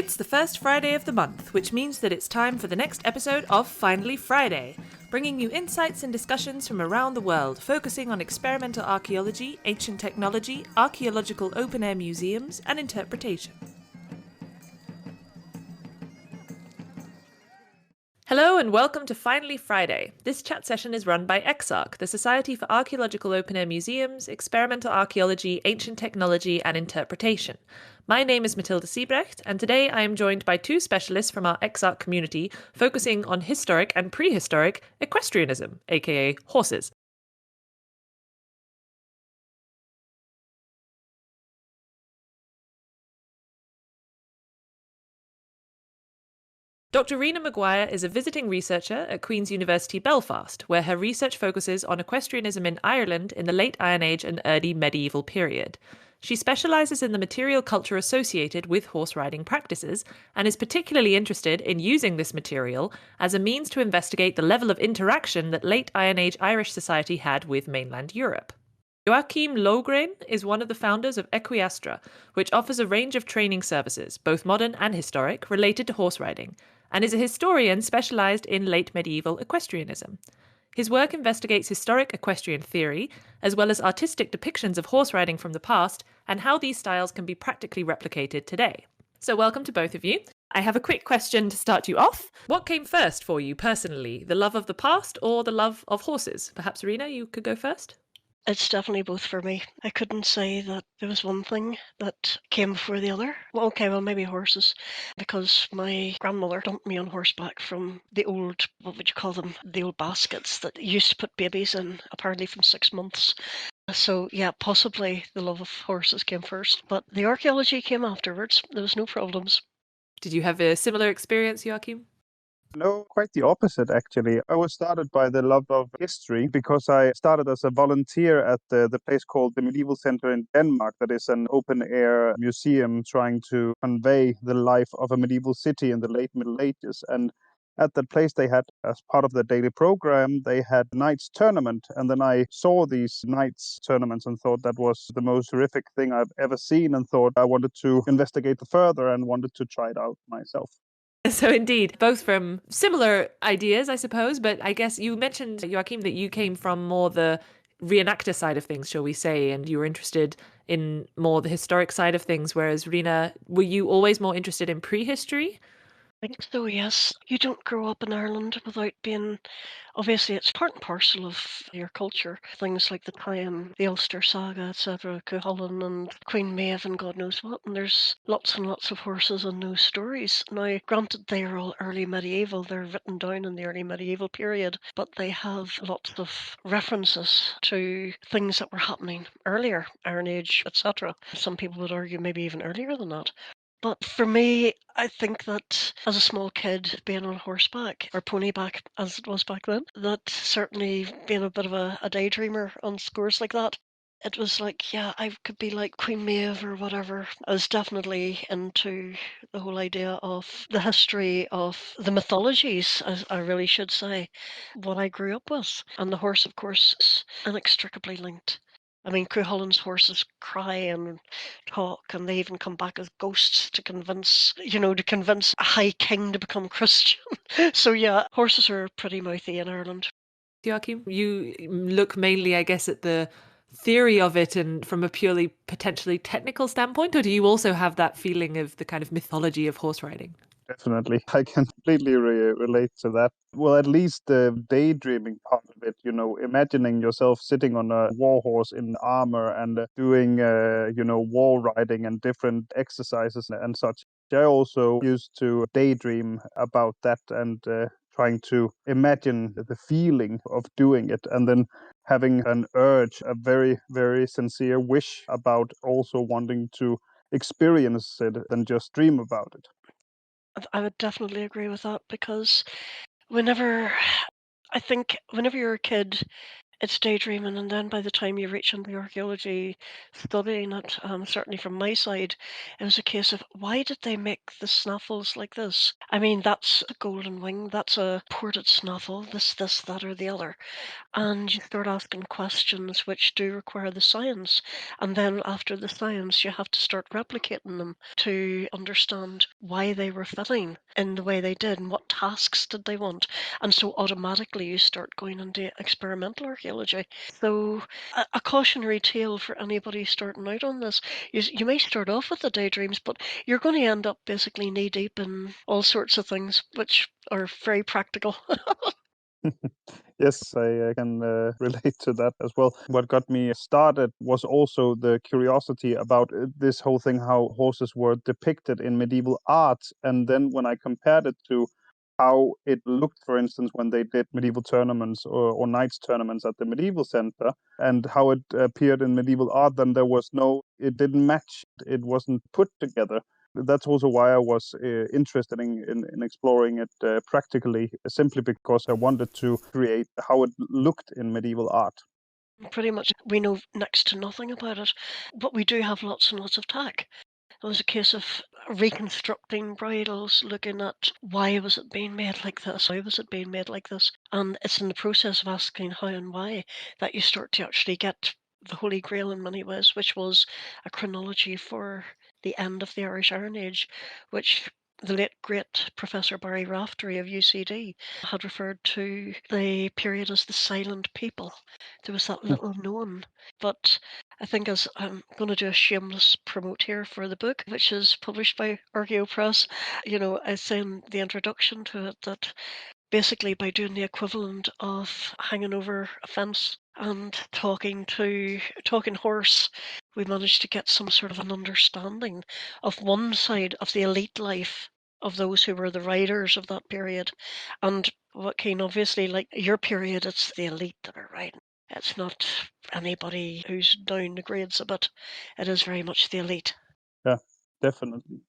It's the first Friday of the month, which means that it's time for the next episode of Finally Friday, bringing you insights and discussions from around the world, focusing on experimental archaeology, ancient technology, archaeological open-air museums, and interpretation. Hello and welcome to Finally Friday. This chat session is run by EXARC, the Society for Archaeological Open-Air Museums, Experimental Archaeology, Ancient Technology and Interpretation. My name is Matilda Siebrecht, and today I am joined by two specialists from our EXARC community focusing on historic and prehistoric equestrianism, aka horses. Dr. Rena Maguire is a visiting researcher at Queen's University Belfast, where her research focuses on equestrianism in Ireland in the late Iron Age and early medieval period. She specialises in the material culture associated with horse riding practices and is particularly interested in using this material as a means to investigate the level of interaction that late Iron Age Irish society had with mainland Europe. Joachim Lohgren is one of the founders of Equiastra, which offers a range of training services, both modern and historic, related to horse riding, and is a historian specialised in late medieval equestrianism. His work investigates historic equestrian theory, as well as artistic depictions of horse riding from the past, and how these styles can be practically replicated today. So welcome to both of you. I have a quick question to start you off. What came first for you personally, the love of the past or the love of horses? Perhaps, Rena, you could go first? It's definitely both for me. I couldn't say that there was one thing that came before the other. Well, maybe horses, because my grandmother dumped me on horseback from the old, what would you call them, the old baskets that you used to put babies in, apparently from 6 months. So, yeah, possibly the love of horses came first, but the archaeology came afterwards. There was no problems. Did you have a similar experience, Joachim? No, quite the opposite, actually. I was started by the love of history because I started as a volunteer at the place called the Medieval Center in Denmark, that is an open air museum trying to convey the life of a medieval city in the late Middle Ages. And at that place, they had, as part of the daily program, they had knights tournament. And then I saw these knights tournaments and thought that was the most horrific thing I've ever seen, and thought I wanted to investigate further and wanted to try it out myself. So indeed, both from similar ideas, I suppose, but I guess you mentioned, Joachim, that you came from more the reenactor side of things, shall we say, and you were interested in more the historic side of things, whereas Rena, were you always more interested in prehistory? I think so, yes. You don't grow up in Ireland without being, obviously, it's part and parcel of your culture. Things like the Time, the Ulster Saga, etc., Cuchulainn and Queen Maeve and God knows what. And there's lots and lots of horses in those stories. Now, granted, they are all early medieval. They're written down in the early medieval period, but they have lots of references to things that were happening earlier, Iron Age, etc. Some people would argue maybe even earlier than that. But for me, I think that as a small kid, being on horseback or ponyback as it was back then, that certainly being a bit of a daydreamer on scores like that, it was like, yeah, I could be like Queen Maeve or whatever. I was definitely into the whole idea of the history of the mythologies, as I really should say, what I grew up with. And the horse, of course, is inextricably linked. I mean, Cuchulainn's horses cry and talk, and they even come back as ghosts to convince a high king to become Christian. So yeah, horses are pretty mouthy in Ireland. Joachim, you look mainly, I guess, at the theory of it and from a purely potentially technical standpoint, or do you also have that feeling of the kind of mythology of horse riding? Definitely. I can completely relate to that. Well, at least the daydreaming part of it, imagining yourself sitting on a war horse in armor and doing, war riding and different exercises and such. I also used to daydream about that and trying to imagine the feeling of doing it, and then having an urge, a very, very sincere wish about also wanting to experience it than just dream about it. I would definitely agree with that because whenever I think whenever you're a kid, it's daydreaming, and then by the time you reach into archaeology studying it, certainly from my side, it was a case of why did they make the snaffles like this? I mean, that's a golden wing, that's a ported snaffle, this, that, or the other. And you start asking questions which do require the science. And then after the science, you have to start replicating them to understand why they were fitting in the way they did and what tasks did they want. And so automatically you start going into experimental archaeology. So a cautionary tale for anybody starting out on this. You may start off with the daydreams, but you're going to end up basically knee deep in all sorts of things which are very practical. Yes, I can relate to that as well. What got me started was also the curiosity about this whole thing, how horses were depicted in medieval art. And then when I compared it to how it looked, for instance, when they did medieval tournaments or knights tournaments at the medieval center, and how it appeared in medieval art, then it didn't match, it wasn't put together. That's also why I was interested in exploring it practically, simply because I wanted to create how it looked in medieval art. Pretty much, we know next to nothing about it, but we do have lots and lots of tech. It was a case of reconstructing bridles, looking at why was it being made like this? Why was it being made like this? And it's in the process of asking how and why that you start to actually get the Holy Grail in many ways, which was a chronology for the end of the Irish Iron Age, which the late great Professor Barry Raftery of UCD had referred to the period as the silent people. There was that little known. But I think as I'm going to do a shameless promote here for the book, which is published by Archeo Press, I say in the introduction to it that basically by doing the equivalent of hanging over a fence and talking horse, we managed to get some sort of an understanding of one side of the elite life of those who were the riders of that period. And what Kane, obviously, like your period, it's the elite that are riding. It's not anybody who's down the grades a bit. It is very much the elite. Yeah, definitely.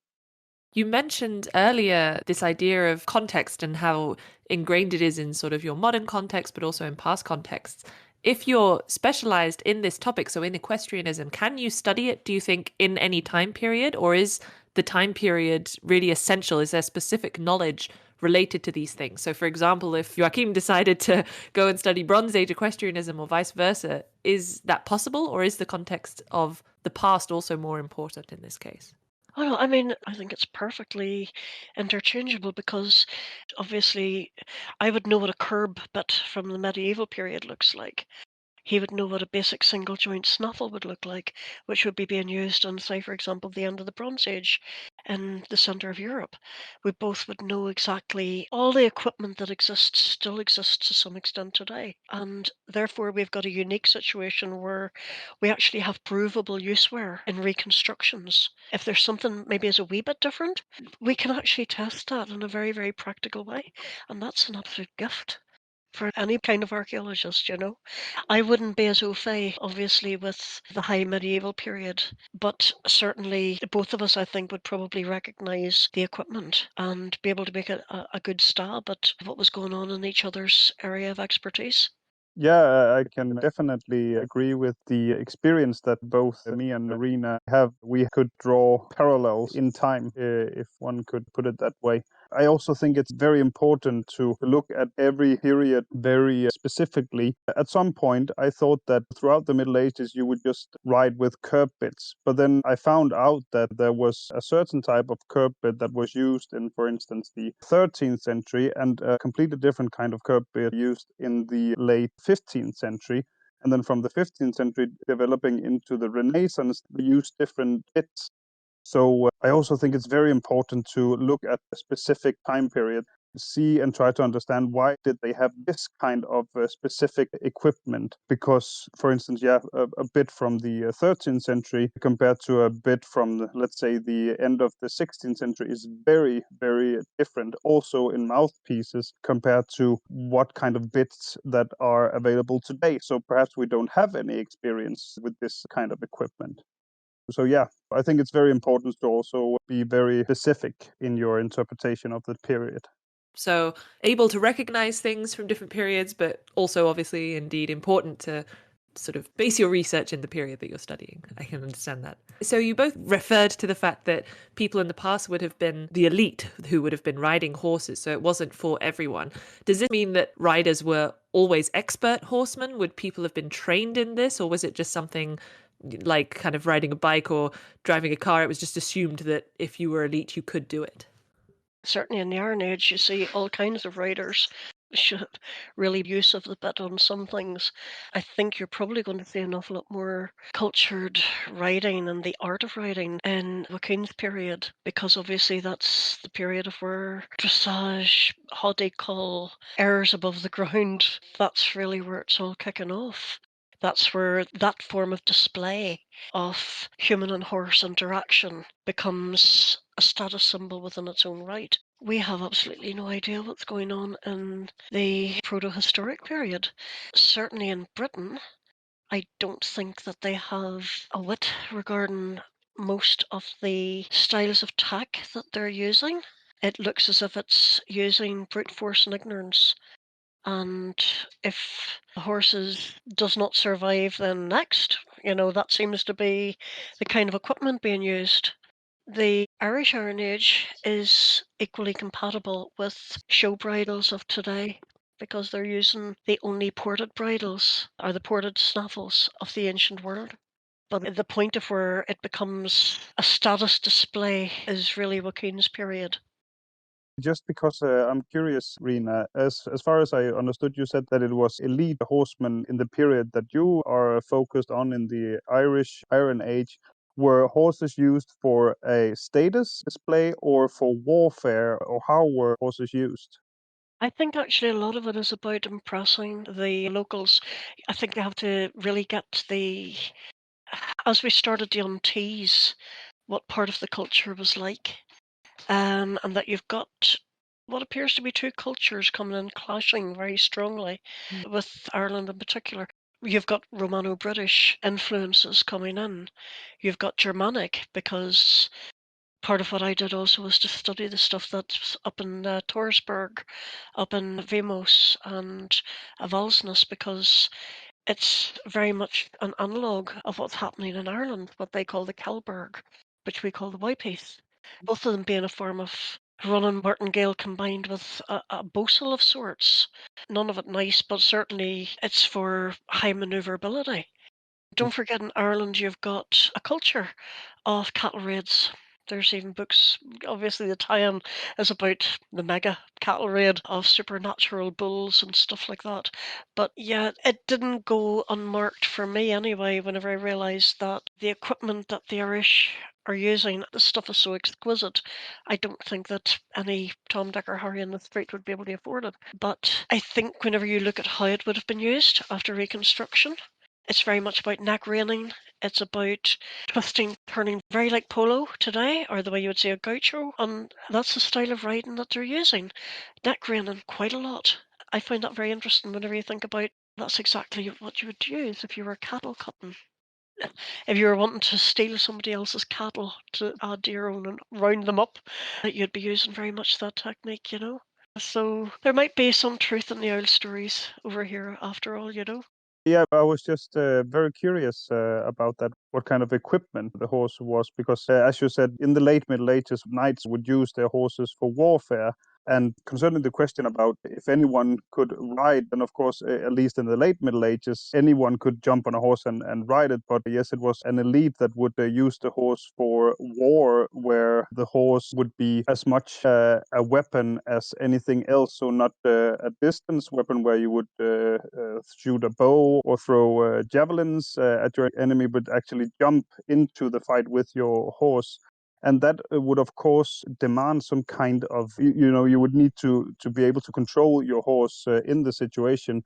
You mentioned earlier this idea of context and how ingrained it is in sort of your modern context, but also in past contexts. If you're specialized in this topic, so in equestrianism, can you study it, do you think, in any time period? Or is the time period really essential? Is there specific knowledge related to these things? So, for example, if Joachim decided to go and study Bronze Age equestrianism or vice versa, is that possible? Or is the context of the past also more important in this case? Oh, no, I mean, I think it's perfectly interchangeable because obviously I would know what a curb bit from the medieval period looks like. He would know what a basic single joint snaffle would look like, which would be being used on, say, for example, the end of the Bronze Age in the centre of Europe. We both would know exactly all the equipment that exists still exists to some extent today. And therefore, we've got a unique situation where we actually have provable useware in reconstructions. If there's something maybe is a wee bit different, we can actually test that in a very, very practical way. And that's an absolute gift for any kind of archaeologist. I wouldn't be as au fait, obviously, with the high medieval period, but certainly both of us, I think, would probably recognise the equipment and be able to make a good stab at what was going on in each other's area of expertise. Yeah, I can definitely agree with the experience that both me and Marina have. We could draw parallels in time, if one could put it that way. I also think it's very important to look at every period very specifically. At some point, I thought that throughout the Middle Ages, you would just ride with curb bits. But then I found out that there was a certain type of curb bit that was used in, for instance, the 13th century, and a completely different kind of curb bit used in the late 15th century. And then from the 15th century developing into the Renaissance, they used different bits. So I also think it's very important to look at a specific time period, see and try to understand why did they have this kind of specific equipment. Because, for instance, a bit from the 13th century compared to a bit from, let's say, the end of the 16th century is very, very different. Also in mouthpieces compared to what kind of bits that are available today. So perhaps we don't have any experience with this kind of equipment. So yeah, I think it's very important to also be very specific in your interpretation of the period. So able to recognize things from different periods, but also obviously indeed important to sort of base your research in the period that you're studying. I can understand that. So you both referred to the fact that people in the past would have been the elite who would have been riding horses, so it wasn't for everyone. Does this mean that riders were always expert horsemen? Would people have been trained in this, or was it just something like kind of riding a bike or driving a car? It was just assumed that if you were elite, you could do it. Certainly in the Iron Age, you see all kinds of riders should really use of the bit on some things. I think you're probably going to see an awful lot more cultured riding and the art of riding in Joaquin's period, because obviously that's the period of where dressage, how they call airs above the ground, that's really where it's all kicking off. That's where that form of display of human and horse interaction becomes a status symbol within its own right. We have absolutely no idea what's going on in the proto-historic period. Certainly in Britain, I don't think that they have a wit regarding most of the styles of tack that they're using. It looks as if it's using brute force and ignorance. And if the horses does not survive, then next, that seems to be the kind of equipment being used. The Irish Iron Age is equally compatible with show bridles of today because they're using the only ported bridles or the ported snaffles of the ancient world. But the point of where it becomes a status display is really Joaquin's period. Just because I'm curious, Rena, as far as I understood, you said that it was elite horsemen in the period that you are focused on in the Irish Iron Age. Were horses used for a status display or for warfare, or how were horses used? I think actually a lot of it is about impressing the locals. I think they have to really get as we started to untease what part of the culture was like, and that you've got what appears to be two cultures coming in clashing very strongly with Ireland in particular. You've got Romano-British influences coming in. You've got Germanic, because part of what I did also was to study the stuff that's up in Torsberg, up in Vemos and Avaldsnes, because it's very much an analogue of what's happening in Ireland, what they call the Kelberg, which we call the Whiteheath. Both of them being a form of running martingale combined with a bossel of sorts. None of it nice, but certainly it's for high manoeuvrability. Don't forget in Ireland you've got a culture of cattle raids. There's even books. Obviously, the tie-in is about the mega cattle raid of supernatural bulls and stuff like that. But yeah, it didn't go unmarked for me anyway. Whenever I realised that the equipment that the Irish are using, the stuff is so exquisite. I don't think that any Tom, Dick, or Harry in the street would be able to afford it. But I think whenever you look at how it would have been used after Reconstruction, it's very much about neck reining. It's about twisting, turning, very like polo today, or the way you would say a gaucho. And that's the style of riding that they're using. Neck reining quite a lot. I find that very interesting whenever you think about that's exactly what you would use if you were cattle cutting. If you were wanting to steal somebody else's cattle to add to your own and round them up, that you'd be using very much that technique. So there might be some truth in the old stories over here after all. Yeah, I was just very curious about that, what kind of equipment the horse was, because as you said, in the late Middle Ages, knights would use their horses for warfare. And concerning the question about if anyone could ride, then of course, at least in the late Middle Ages, anyone could jump on a horse and ride it. But yes, it was an elite that would use the horse for war, where the horse would be as much a weapon as anything else. So not a distance weapon where you would shoot a bow or throw javelins at your enemy, but actually jump into the fight with your horse. And that would of course demand some kind of, you would need to be able to control your horse in the situation.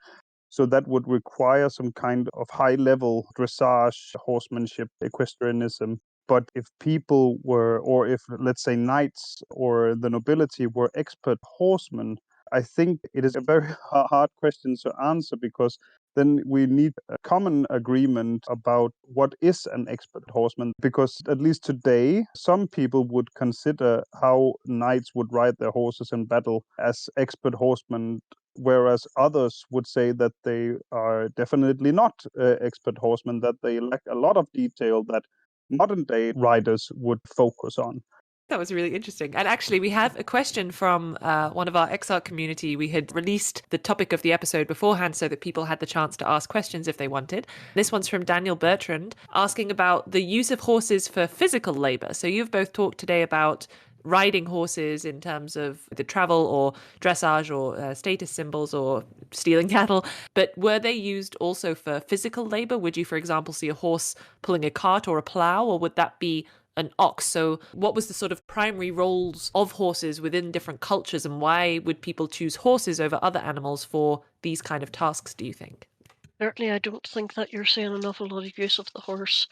So that would require some kind of high level dressage, horsemanship, equestrianism. But if people were, or if let's say knights or the nobility were expert horsemen, I think it is a very hard question to answer, because then we need a common agreement about what is an expert horseman. Because at least today, some people would consider how knights would ride their horses in battle as expert horsemen, whereas others would say that they are definitely not expert horsemen, that they lack a lot of detail that modern day riders would focus on. That was really interesting. And actually, we have a question from one of our Exarch community. We had released the topic of the episode beforehand so that people had the chance to ask questions if they wanted. This one's from Daniel Bertrand, asking about the use of horses for physical labor. So you've both talked today about riding horses in terms of the travel or dressage or status symbols or stealing cattle. But were they used also for physical labor? Would you, for example, see a horse pulling a cart or a plow, or would that be an ox? So what was the sort of primary roles of horses within different cultures, and why would people choose horses over other animals for these kind of tasks, do you think? Certainly, I don't think that you're seeing an awful lot of use of the horse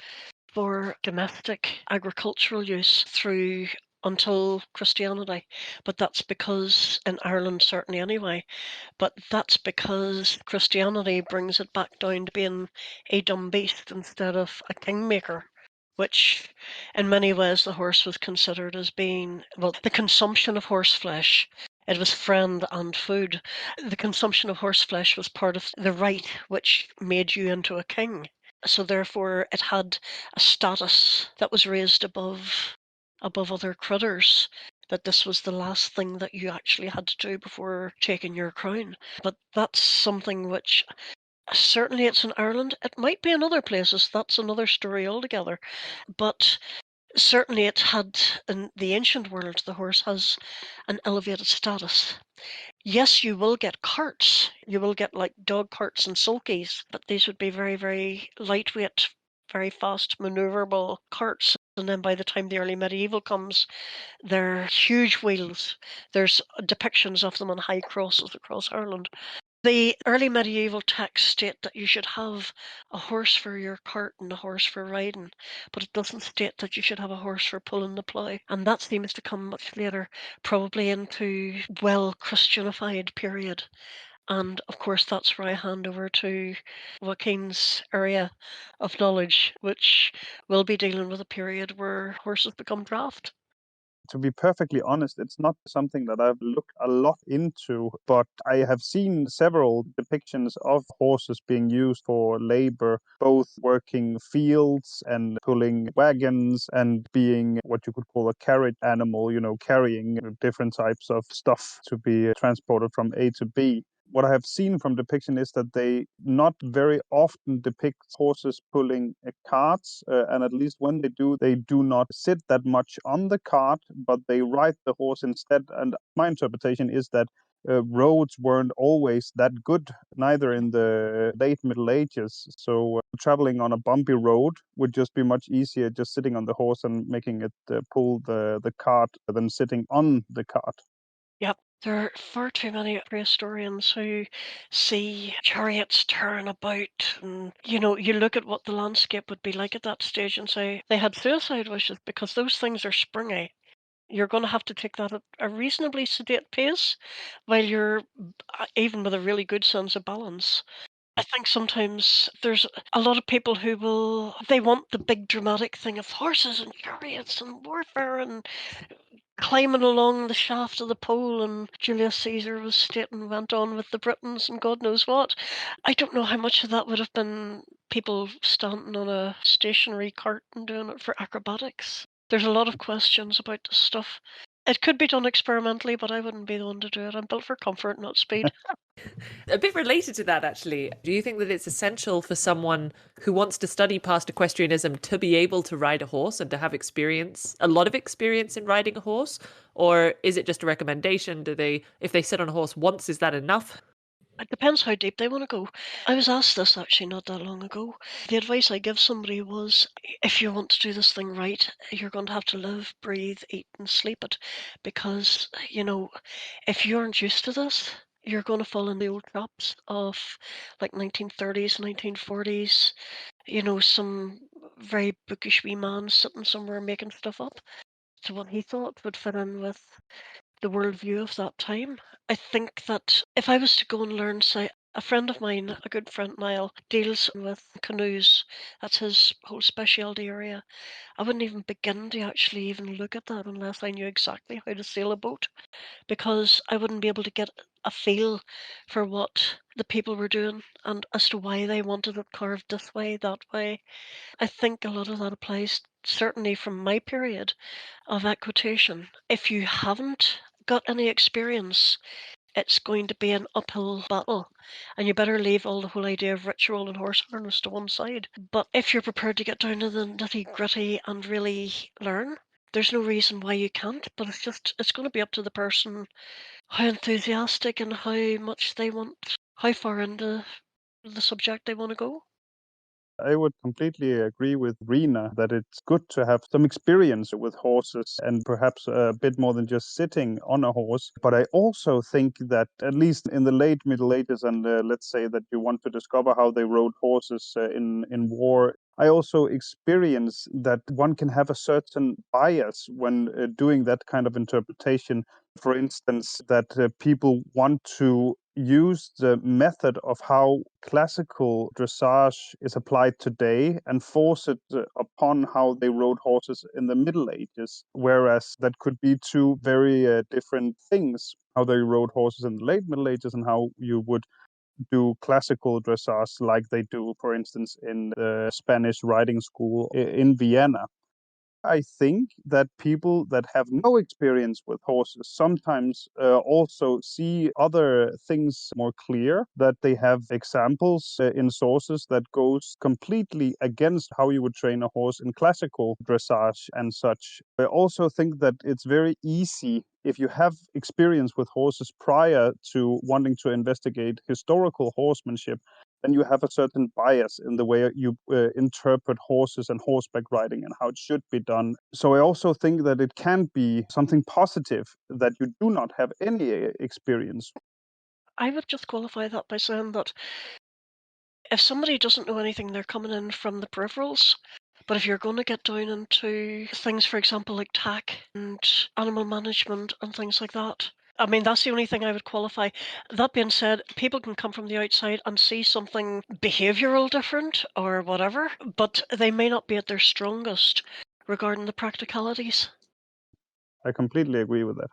for domestic agricultural use through until Christianity. But that's because, in Ireland certainly anyway, but that's because Christianity brings it back down to being a dumb beast instead of a kingmaker, which in many ways the horse was considered as being, well, the consumption of horse flesh. It was friend and food. The consumption of horse flesh was part of the rite which made you into a king. So therefore it had a status that was raised above other critters, that this was the last thing that you actually had to do before taking your crown. But that's something which certainly it's in Ireland. It might be in other places. That's another story altogether. But certainly it had, in the ancient world, the horse has an elevated status. Yes, you will get carts. You will get like dog carts and sulkies, but these would be very, very lightweight, very fast maneuverable carts. And then by the time the early medieval comes, they're huge wheels. There's depictions of them on high crosses across Ireland. The early medieval texts state that you should have a horse for your cart and a horse for riding, but it doesn't state that you should have a horse for pulling the plough. And that seems to come much later, probably into well Christianified period. And of course, that's where I hand over to Joaquin's area of knowledge, which will be dealing with a period where horses become draft. To be perfectly honest, it's not something that I've looked a lot into, but I have seen several depictions of horses being used for labor, both working fields and pulling wagons and being what you could call a carriage animal, carrying different types of stuff to be transported from A to B. What I have seen from depiction is that they not very often depict horses pulling carts, and at least when they do not sit that much on the cart, but they ride the horse instead. And my interpretation is that roads weren't always that good, neither in the late Middle Ages. So traveling on a bumpy road would just be much easier, just sitting on the horse and making it pull the cart than sitting on the cart. Yep. There are far too many prehistorians who see chariots turn about, and you look at what the landscape would be like at that stage and say they had suicide wishes because those things are springy. You're going to have to take that at a reasonably sedate pace while you're even with a really good sense of balance. I think sometimes there's a lot of people who they want the big dramatic thing of horses and chariots and warfare and climbing along the shaft of the pole, and Julius Caesar was stating went on with the Britons and God knows what. I don't know how much of that would have been people standing on a stationary cart and doing it for acrobatics. There's a lot of questions about this stuff. It could be done experimentally, but I wouldn't be the one to do it. I'm built for comfort, not speed. A bit related to that, actually, do you think that it's essential for someone who wants to study past equestrianism to be able to ride a horse and to have experience, a lot of experience in riding a horse? Or is it just a recommendation? If they sit on a horse once, is that enough? It depends how deep they want to go. I was asked this actually not that long ago. The advice I give somebody was if you want to do this thing right, you're going to have to live, breathe, eat, and sleep it. Because, if you aren't used to this, you're going to fall in the old traps of like 1930s, 1940s, some very bookish wee man sitting somewhere making stuff up to what he thought would fit in with the worldview of that time. I think that if I was to go and learn, say, A friend of mine, a good friend Niall, deals with canoes. That's his whole specialty area. I wouldn't even begin to actually even look at that unless I knew exactly how to sail a boat, because I wouldn't be able to get a feel for what the people were doing and as to why they wanted it carved this way, that way. I think a lot of that applies certainly from my period of equitation. If you haven't got any experience, it's going to be an uphill battle. And you better leave all the whole idea of ritual and horse harness to one side. But if you're prepared to get down to the nitty gritty and really learn, there's no reason why you can't. But it's going to be up to the person how enthusiastic and how much they want, how far into the subject they want to go. I would completely agree with Rena that it's good to have some experience with horses and perhaps a bit more than just sitting on a horse. But I also think that, at least in the late Middle Ages, and let's say that you want to discover how they rode horses in war, I also experience that one can have a certain bias when doing that kind of interpretation. For instance, that people want to use the method of how classical dressage is applied today and force it upon how they rode horses in the Middle Ages, whereas that could be two very different things, how they rode horses in the late Middle Ages and how you would do classical dressage like they do, for instance, in the Spanish riding school in Vienna. I think that people that have no experience with horses sometimes also see other things more clear, that they have examples in sources that goes completely against how you would train a horse in classical dressage and such. I also think that it's very easy, if you have experience with horses prior to wanting to investigate historical horsemanship, then you have a certain bias in the way you interpret horses and horseback riding and how it should be done. So I also think that it can be something positive that you do not have any experience. I would just qualify that by saying that if somebody doesn't know anything, they're coming in from the peripherals. But if you're going to get down into things, for example, like tack and animal management and things like that, I mean, that's the only thing I would qualify. That being said, people can come from the outside and see something behavioural different or whatever, but they may not be at their strongest regarding the practicalities. I completely agree with that.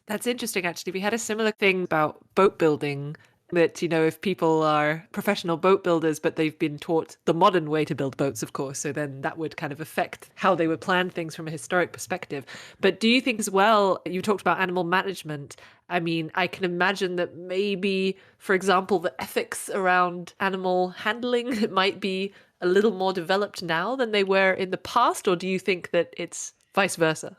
That's interesting, actually. We had a similar thing about boat building that, if people are professional boat builders, but they've been taught the modern way to build boats, of course, so then that would kind of affect how they would plan things from a historic perspective. But do you think as well, you talked about animal management. I mean, I can imagine that maybe, for example, the ethics around animal handling might be a little more developed now than they were in the past, or do you think that it's vice versa?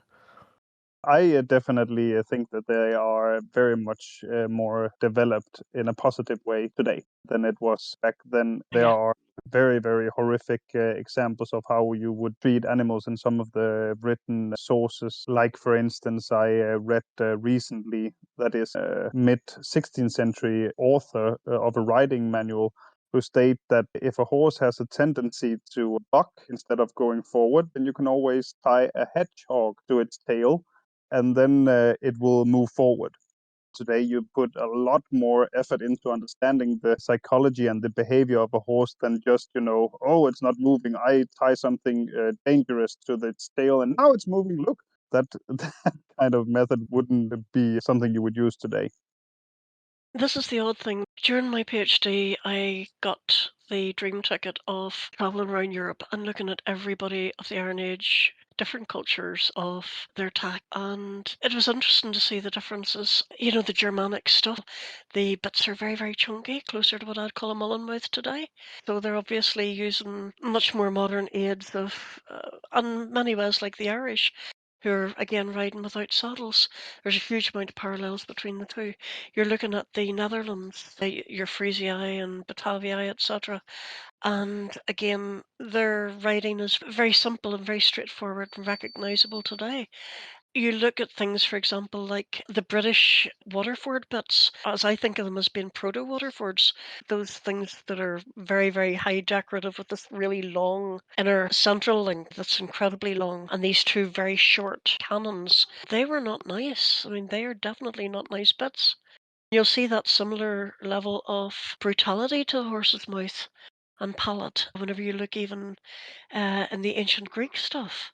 I definitely think that they are very much more developed in a positive way today than it was back then. There Yeah. are very, very horrific examples of how you would treat animals in some of the written sources. Like, for instance, I read recently that is a mid 16th century author of a riding manual who state that if a horse has a tendency to buck instead of going forward, then you can always tie a hedgehog to its tail and then it will move forward. Today, you put a lot more effort into understanding the psychology and the behavior of a horse than just, oh, it's not moving. I tie something dangerous to its tail and now it's moving. Look, that, that kind of method wouldn't be something you would use today. This is the odd thing. During my PhD, I got the dream ticket of traveling around Europe and looking at everybody of the Iron Age, different cultures of their tack. And it was interesting to see the differences. The Germanic stuff, the bits are very, very chunky, closer to what I'd call a mullenmouth today. So they're obviously using much more modern aids in many ways like the Irish, who are again riding without saddles. There's a huge amount of parallels between the two. You're looking at the Netherlands, your Frisiae and Bataviae, etc. And again, their writing is very simple and very straightforward and recognizable today. You look at things, for example, like the British Waterford bits, as I think of them as being proto Waterfords, those things that are very, very high decorative with this really long inner central link that's incredibly long, and these two very short cannons. They were not nice. I mean, they are definitely not nice bits. You'll see that similar level of brutality to the horse's mouth and palate whenever you look even in the ancient Greek stuff,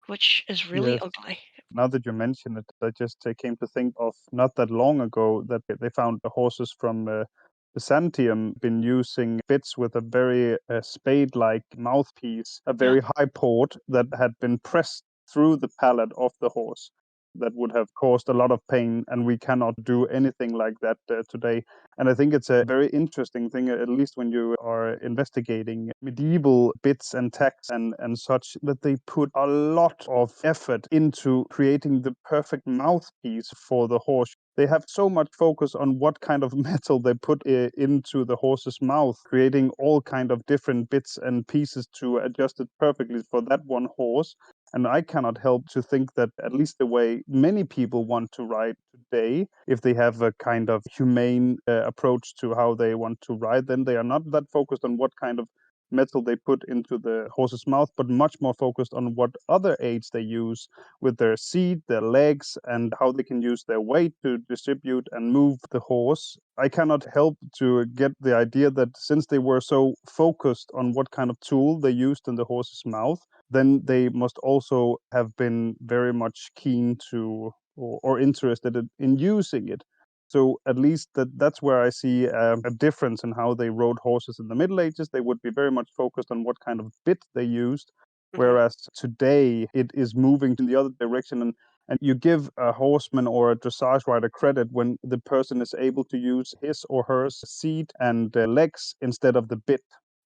which is really Yes. ugly. Now that you mention it, I just came to think of not that long ago that they found the horses from Byzantium been using bits with a very spade-like mouthpiece, a Yeah. very high port that had been pressed through the palate of the horse. That would have caused a lot of pain, and we cannot do anything like that today. And I think it's a very interesting thing, at least when you are investigating medieval bits and tacks and such, that they put a lot of effort into creating the perfect mouthpiece for the horse. They have so much focus on what kind of metal they put into the horse's mouth, creating all kind of different bits and pieces to adjust it perfectly for that one horse. And I cannot help to think that at least the way many people want to ride today, if they have a kind of humane approach to how they want to ride, then they are not that focused on what kind of metal they put into the horse's mouth, but much more focused on what other aids they use with their seat, their legs, and how they can use their weight to distribute and move the horse. I cannot help to get the idea that since they were so focused on what kind of tool they used in the horse's mouth, then they must also have been very much keen to or interested in using it. So at least that's where I see a difference in how they rode horses in the Middle Ages. They would be very much focused on what kind of bit they used, Hmm. whereas today it is moving in the other direction. And you give a horseman or a dressage rider credit when the person is able to use his or her seat and legs instead of the bit.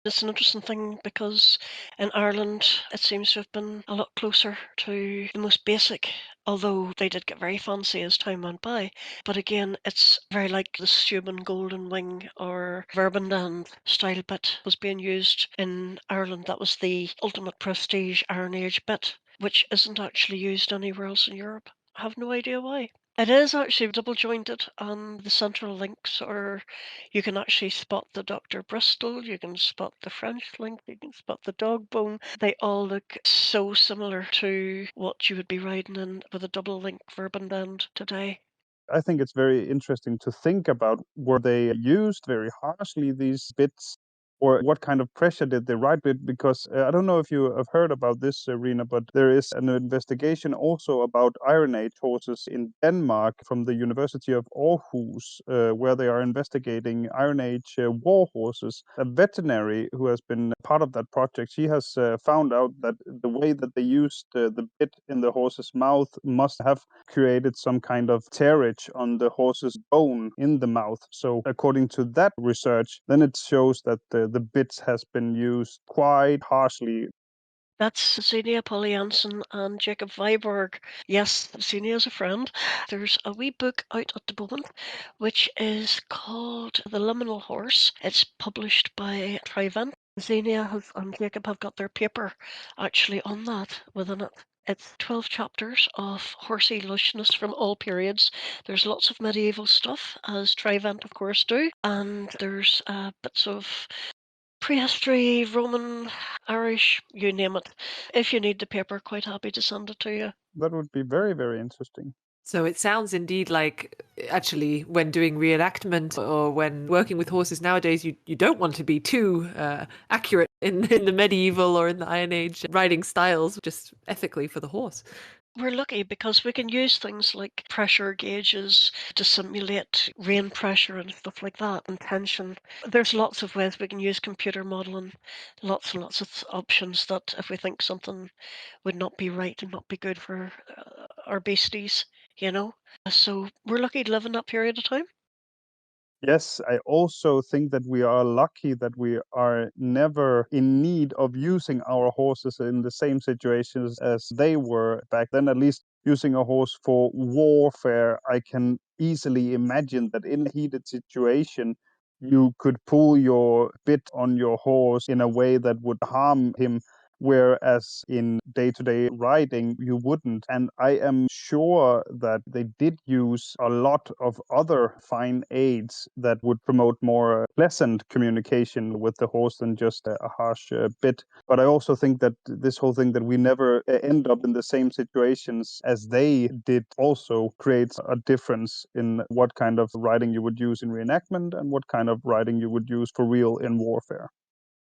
It's an interesting thing because in Ireland it seems to have been a lot closer to the most basic, although they did get very fancy as time went by. But again, it's very like the Steuben Golden Wing or Verbandand style bit was being used in Ireland. That was the ultimate prestige Iron Age bit, which isn't actually used anywhere else in Europe. I have no idea why. It is actually double jointed on the central links, or you can actually spot the Dr. Bristol, you can spot the French link, you can spot the dog bone. They all look so similar to what you would be riding in with a double link Verbandand today. I think it's very interesting to think about, were they used very harshly, these bits, or what kind of pressure did they ride with? Because I don't know if you have heard about this, Rena, but there is an investigation also about Iron Age horses in Denmark from the University of Aarhus, where they are investigating Iron Age war horses. A veterinary who has been part of that project, she has found out that the way that they used the bit in the horse's mouth must have created some kind of tearage on the horse's bone in the mouth. So according to that research, then it shows that the bits has been used quite harshly. That's Xenia Polyanson and Jacob Viborg. Yes, Xenia is a friend. There's a wee book out at the moment, which is called The Liminal Horse. It's published by Trivent. Xenia and Jacob have got their paper actually on that within it. It's 12 chapters of horse evolutionists from all periods. There's lots of medieval stuff, as Trivent, of course, do, and there's bits of prehistory, Roman, Irish, you name it. If you need the paper, quite happy to send it to you. That would be very, very interesting. So it sounds indeed like actually when doing reenactment or when working with horses nowadays, you don't want to be too accurate in the medieval or in the Iron Age riding styles, just ethically for the horse. We're lucky because we can use things like pressure gauges to simulate rain pressure and stuff like that, and tension. There's lots of ways we can use computer modeling, lots and lots of options that if we think something would not be right and not be good for our beasties, you know? So we're lucky to live in that period of time. Yes, I also think that we are lucky that we are never in need of using our horses in the same situations as they were back then. At least using a horse for warfare, I can easily imagine that in a heated situation, you could pull your bit on your horse in a way that would harm him. whereas in day-to-day riding, you wouldn't. And I am sure that they did use a lot of other fine aids that would promote more pleasant communication with the horse than just a harsh bit. But I also think that this whole thing that we never end up in the same situations as they did also creates a difference in what kind of riding you would use in reenactment and what kind of riding you would use for real in warfare.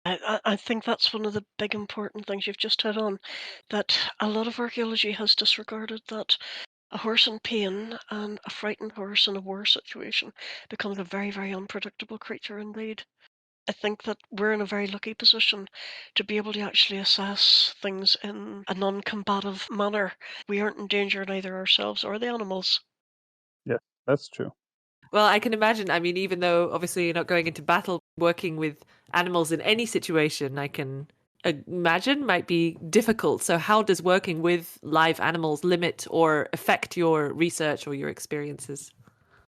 I think that's one of the big important things you've just hit on, that a lot of archaeology has disregarded that a horse in pain and a frightened horse in a war situation becomes a very, very unpredictable creature indeed. I think that we're in a very lucky position to be able to actually assess things in a non-combative manner. We aren't in danger, neither ourselves or the animals. Yeah, that's true. Well, I can imagine. I mean, even though obviously you're not going into battle, working with animals in any situation, I can imagine might be difficult. So, how does working with live animals limit or affect your research or your experiences?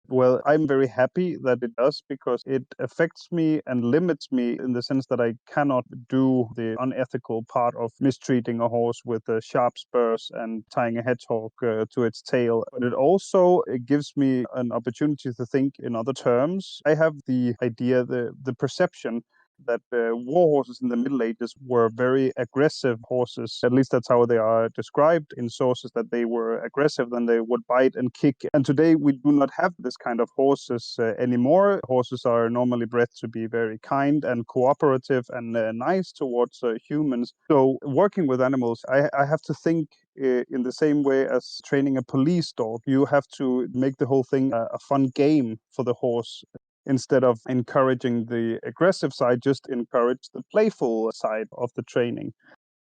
Well, I'm very happy that it does because it affects me and limits me in the sense that I cannot do the unethical part of mistreating a horse with sharp spurs and tying a hedgehog to its tail. But it gives me an opportunity to think in other terms. I have the idea, the perception that war horses in the Middle Ages were very aggressive horses. At least that's how they are described in sources, that they were aggressive, then they would bite and kick. And today we do not have this kind of horses anymore. Horses are normally bred to be very kind and cooperative and nice towards humans. So working with animals, I have to think in the same way as training a police dog. You have to make the whole thing a fun game for the horse. Instead of encouraging the aggressive side, just encourage the playful side of the training.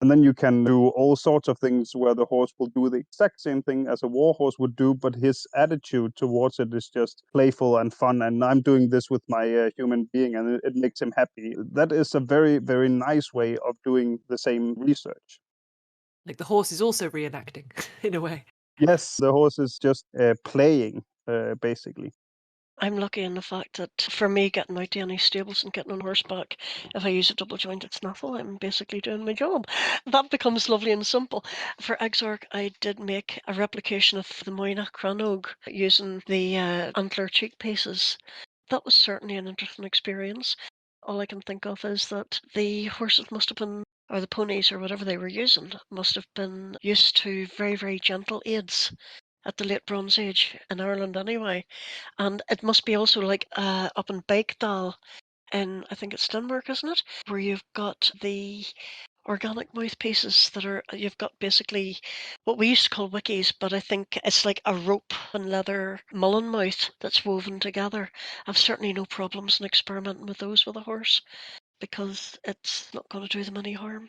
And then you can do all sorts of things where the horse will do the exact same thing as a war horse would do, but his attitude towards it is just playful and fun. And I'm doing this with my human being, and it makes him happy. That is a very, very nice way of doing the same research. Like the horse is also reenacting in a way. Yes, the horse is just playing, basically. I'm lucky in the fact that for me, getting out to any stables and getting on horseback, if I use a double jointed snaffle, I'm basically doing my job. That becomes lovely and simple. For Exarch, I did make a replication of the Moyna Cranog using the antler cheek pieces. That was certainly an interesting experience. All I can think of is that the horses must have been, or the ponies or whatever they were using, must have been used to very, very gentle aids at the late Bronze Age in Ireland anyway. And it must be also like up in Bakedal in, I think it's Denmark, isn't it? Where you've got the organic mouthpieces that are, you've got basically what we used to call wickies, but I think it's like a rope and leather mullen mouth that's woven together. I've certainly no problems in experimenting with those with a horse because it's not going to do them any harm.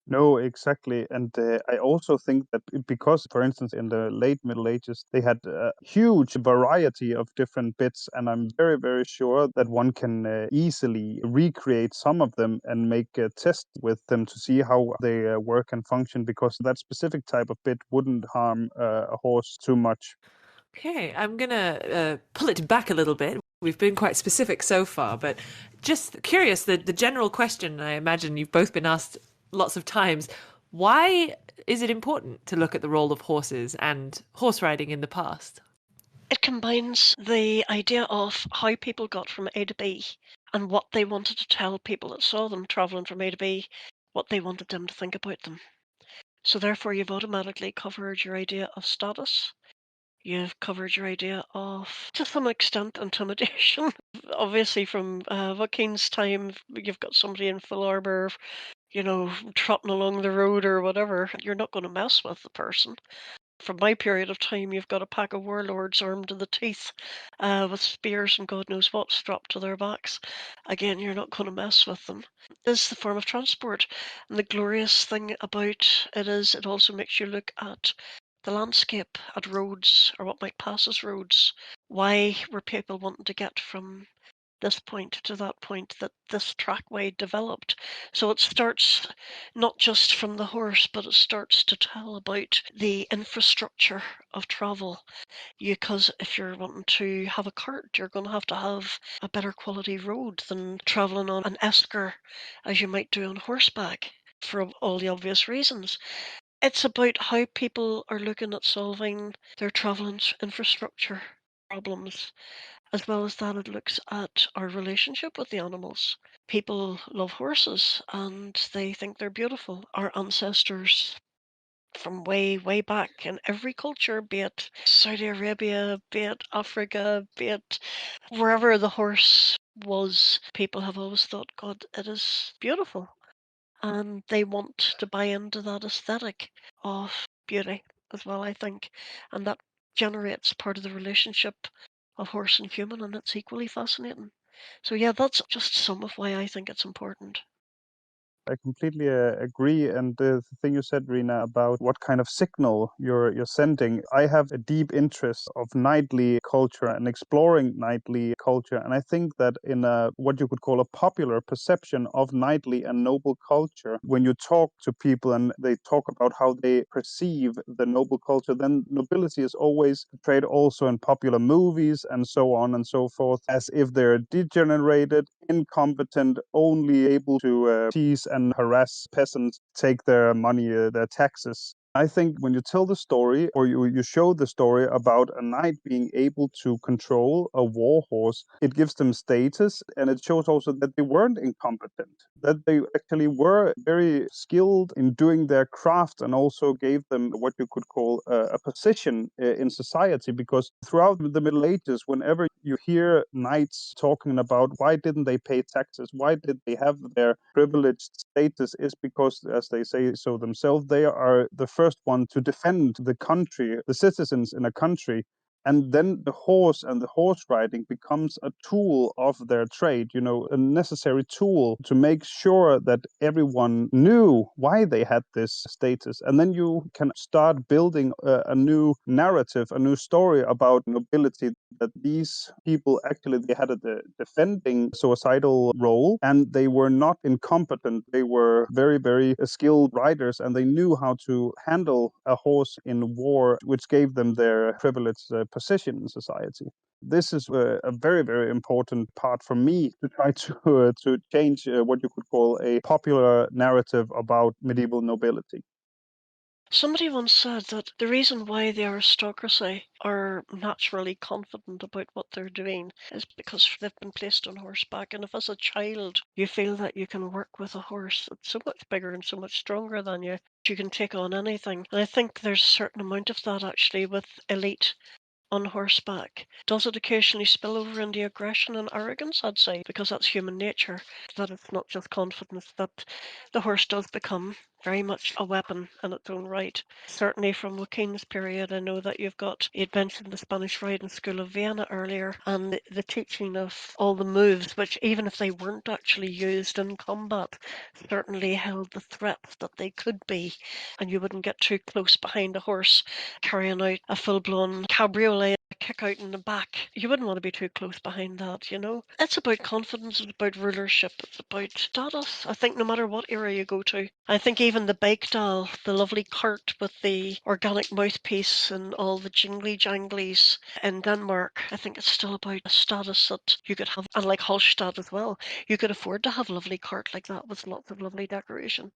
No, exactly. And I also think that because, for instance, in the late Middle Ages, they had a huge variety of different bits. And I'm very, very sure that one can easily recreate some of them and make a test with them to see how they work and function, because that specific type of bit wouldn't harm a horse too much. Okay, I'm gonna pull it back a little bit. We've been quite specific so far, but just curious, the general question I imagine you've both been asked lots of times, why is it important to look at the role of horses and horse riding in the past? It combines the idea of how people got from A to B and what they wanted to tell people that saw them traveling from A to B, what they wanted them to think about them. So therefore, you've automatically covered your idea of status. You've covered your idea of, to some extent, intimidation. Obviously, from Joaquin's time, you've got somebody in full armor, trotting along the road or whatever. You're not going to mess with the person. From my period of time, you've got a pack of warlords armed to the teeth with spears and God knows what strapped to their backs. Again, you're not going to mess with them. This is the form of transport. And the glorious thing about it is it also makes you look at the landscape, at roads, or what might pass as roads. Why were people wanting to get from this point to that point that this trackway developed? So it starts not just from the horse, but it starts to tell about the infrastructure of travel. Because if you're wanting to have a cart, you're going to have a better quality road than traveling on an esker as you might do on horseback. for all the obvious reasons. It's about how people are looking at solving their travel infrastructure problems. As well as that, it looks at our relationship with the animals. People love horses and they think they're beautiful. Our ancestors from way, way back in every culture, be it Saudi Arabia, be it Africa, be it wherever the horse was, people have always thought, God, it is beautiful. And they want to buy into that aesthetic of beauty as well, I think. And that generates part of the relationship of horse and human, and it's equally fascinating. So, yeah, that's just some of why I think it's important. I completely agree. And the thing you said, Rena, about what kind of signal you're sending, I have a deep interest of knightly culture and exploring knightly culture. And I think that in a what you could call a popular perception of knightly and noble culture, when you talk to people and they talk about how they perceive the noble culture, then nobility is always portrayed also in popular movies and so on and so forth, as if they're degenerated, incompetent, only able to tease and harass peasants, take their money, their taxes. I think when you tell the story or you show the story about a knight being able to control a war horse, it gives them status and it shows also that they weren't incompetent, that they actually were very skilled in doing their craft and also gave them what you could call a position in society. Because throughout the Middle Ages, whenever you hear knights talking about why didn't they pay taxes, why did they have their privileged status, is because, as they say so themselves, they are the first one to defend the country, the citizens in a country. And then the horse and the horse riding becomes a tool of their trade, a necessary tool to make sure that everyone knew why they had this status. And then you can start building a new narrative, a new story about nobility, that these people actually they had a defending societal role and they were not incompetent. They were very, very skilled riders and they knew how to handle a horse in war, which gave them their privileged position in society. This is a very, very important part for me to try to change what you could call a popular narrative about medieval nobility. Somebody once said that the reason why the aristocracy are naturally confident about what they're doing is because they've been placed on horseback. And if as a child you feel that you can work with a horse that's so much bigger and so much stronger than you can take on anything. And I think there's a certain amount of that actually with elite on horseback. Does it occasionally spill over into aggression and arrogance? I'd say, because that's human nature, that it's not just confidence, that the horse does become very much a weapon in its own right. Certainly from Joaquin's period, I know that you'd mentioned the Spanish Riding School of Vienna earlier, and the teaching of all the moves, which even if they weren't actually used in combat, certainly held the threat that they could be, and you wouldn't get too close behind a horse carrying out a full-blown cabriolet, a kick out in the back. You wouldn't want to be too close behind that. It's about confidence, it's about rulership, it's about status. I think no matter what era you go to. I think even the Begdal, the lovely cart with the organic mouthpiece and all the jingly janglies in Denmark, I think it's still about a status that you could have. And like Hallstatt as well, you could afford to have a lovely cart like that with lots of lovely decoration.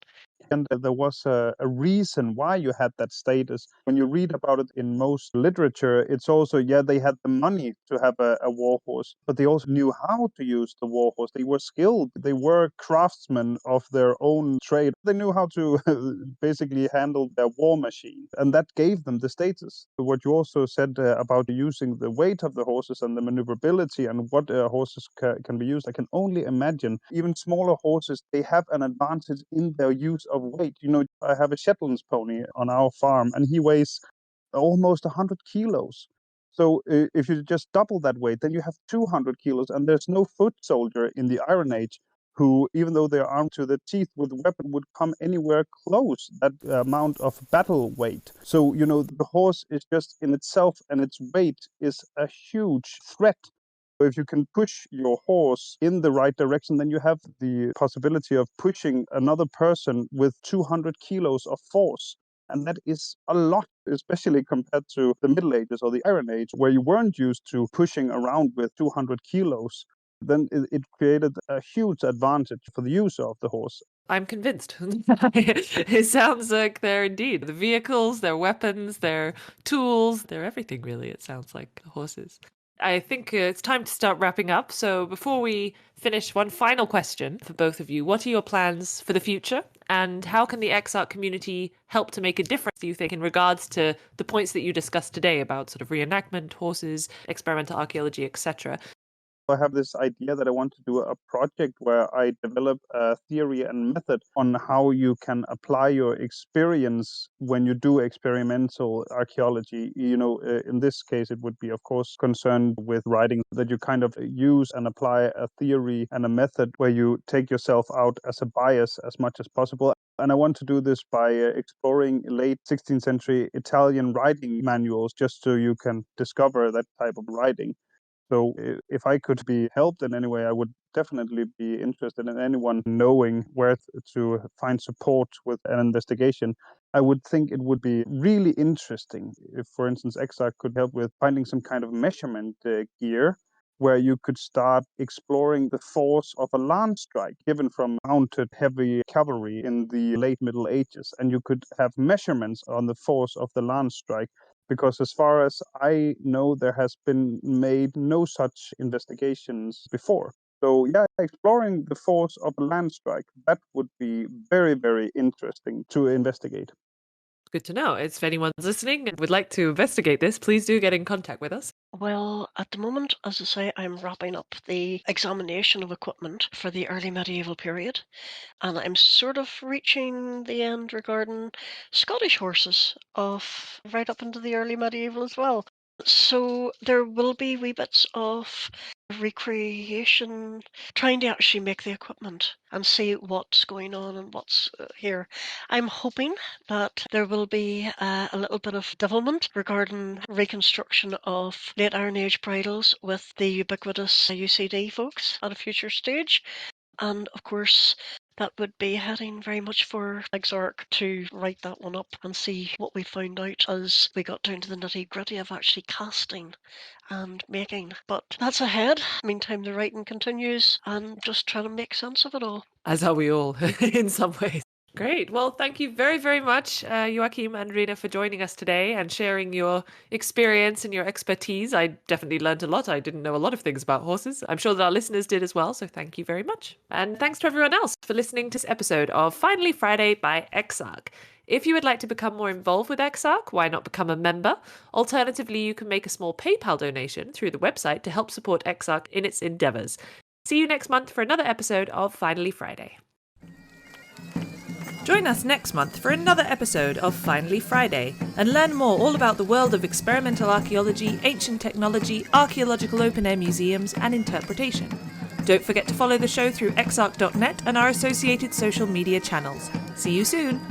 And there was a reason why you had that status. When you read about it in most literature, it's also, yeah, they had the money to have a war horse, but they also knew how to use the war horse. They were skilled. They were craftsmen of their own trade. They knew how to basically handle their war machine, and that gave them the status. What you also said about using the weight of the horses and the maneuverability and what horses can be used, I can only imagine even smaller horses, they have an advantage in their use of weight. I have a Shetland pony on our farm, and he weighs almost 100 kilos. So if you just double that weight, then you have 200 kilos, and there's no foot soldier in the Iron Age who, even though they're armed to the teeth with weapon, would come anywhere close that amount of battle weight. So, the horse is just in itself, and its weight is a huge threat. If you can push your horse in the right direction, then you have the possibility of pushing another person with 200 kilos of force. And that is a lot, especially compared to the Middle Ages or the Iron Age, where you weren't used to pushing around with 200 kilos. then it created a huge advantage for the user of the horse. I'm convinced. It sounds like they're indeed the vehicles, their weapons, their tools, they're everything, really. It sounds like horses. I think it's time to start wrapping up. So before we finish, one final question for both of you. What are your plans for the future? And how can the Exarch community help to make a difference, do you think, in regards to the points that you discussed today about sort of reenactment, horses, experimental archaeology, etc.? I have this idea that I want to do a project where I develop a theory and method on how you can apply your experience when you do experimental archaeology. In this case, it would be, of course, concerned with writing, that you kind of use and apply a theory and a method where you take yourself out as a bias as much as possible. And I want to do this by exploring late 16th century Italian writing manuals, just so you can discover that type of writing. So if I could be helped in any way, I would definitely be interested in anyone knowing where to find support with an investigation. I would think it would be really interesting if, for instance, Exarch could help with finding some kind of measurement gear where you could start exploring the force of a lance strike given from mounted heavy cavalry in the late Middle Ages. And you could have measurements on the force of the lance strike, because as far as I know, there has been made no such investigations before. So yeah, exploring the force of a land strike, that would be very, very interesting to investigate. Good to know. If anyone's listening and would like to investigate this, please do get in contact with us. Well, at the moment, as I say, I'm wrapping up the examination of equipment for the early medieval period, and I'm sort of reaching the end regarding Scottish horses of right up into the early medieval as well. So there will be wee bits of recreation, trying to actually make the equipment and see what's going on and what's here. I'm hoping that there will be a little bit of development regarding reconstruction of late Iron Age bridles with the ubiquitous UCD folks at a future stage. And of course, that would be heading very much for Exarch to write that one up and see what we found out as we got down to the nitty-gritty of actually casting and making. But that's ahead. Meantime, the writing continues and just trying to make sense of it all. As are we all, in some ways. Great. Well, thank you very, very much, Joachim and Rina, for joining us today and sharing your experience and your expertise. I definitely learned a lot. I didn't know a lot of things about horses. I'm sure that our listeners did as well, so thank you very much. And thanks to everyone else for listening to this episode of Finally Friday by Exarch. If you would like to become more involved with Exarch, why not become a member? Alternatively, you can make a small PayPal donation through the website to help support Exarch in its endeavours. See you next month for another episode of Finally Friday. Join us next month for another episode of Finally Friday and learn more all about the world of experimental archaeology, ancient technology, archaeological open-air museums and interpretation. Don't forget to follow the show through exarch.net and our associated social media channels. See you soon!